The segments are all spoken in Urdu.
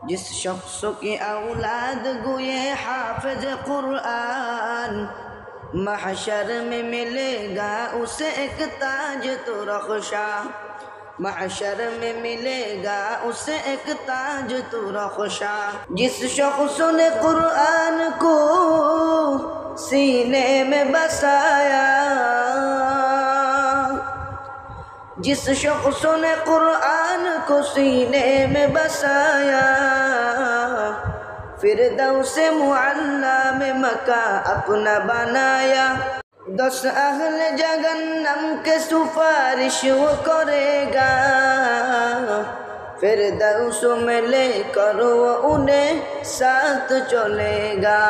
جس شخص کی اولاد گوئے حافظ قرآن، محشر میں ملے گا اسے ایک تاج تو رخشا، محشر میں ملے گا اسے ایک تاج تو رخشا۔ جس شخص نے قرآن کو سینے میں بسایا، جس شخص نے قرآن کو سینے میں بسایا، فردوس معلیٰ میں مکان اپنا بنایا۔ 10 اہل جہنم کے سفارش وہ کرے گا، فردوس میں لے کر وہ انہیں ساتھ چلے گا،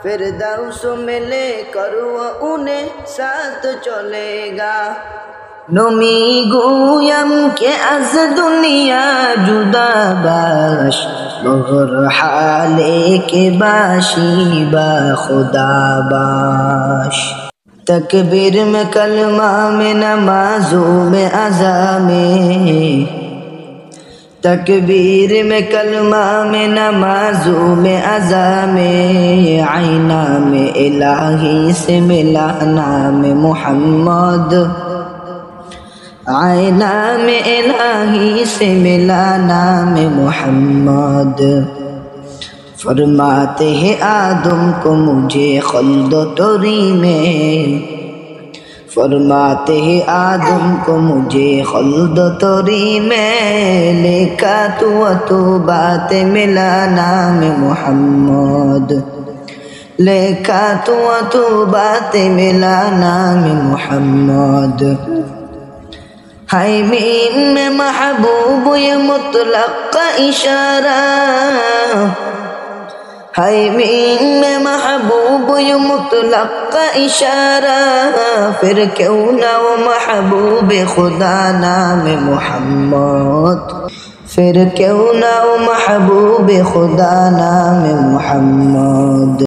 فردوس میں لے کر وہ انہیں ساتھ چلے گا۔ نمی گویم کہ از دنیا جدا باش، مگر حالے کے باشی با خدا باش۔ تکبیر میں کلمہ میں نمازوں میں اذان میں، تکبیر میں کلمہ میں نمازوں میں اذان میں، آئینہ میں الہی سے ملا نام محمد، آئینہ میں الہی سے ملا نام محمد۔ فرماتے ہیں آدم کو مجھے خلد و طری میں، فرماتے ہیں آدم کو مجھے خلد و طری میں، لکھا تو بات ملا نام محمد، لکھا تو بات ملا نام محمد۔ ہائے مین میں محبوب یہ مطلق کا اشارہ، ہائے مین میں محبوب یہ مطلق کا اشارہ، پھر کیوں نہ وہ محبوب خدا نام محمد، پھر کیوں نہ وہ محبوب خدا نام محمد۔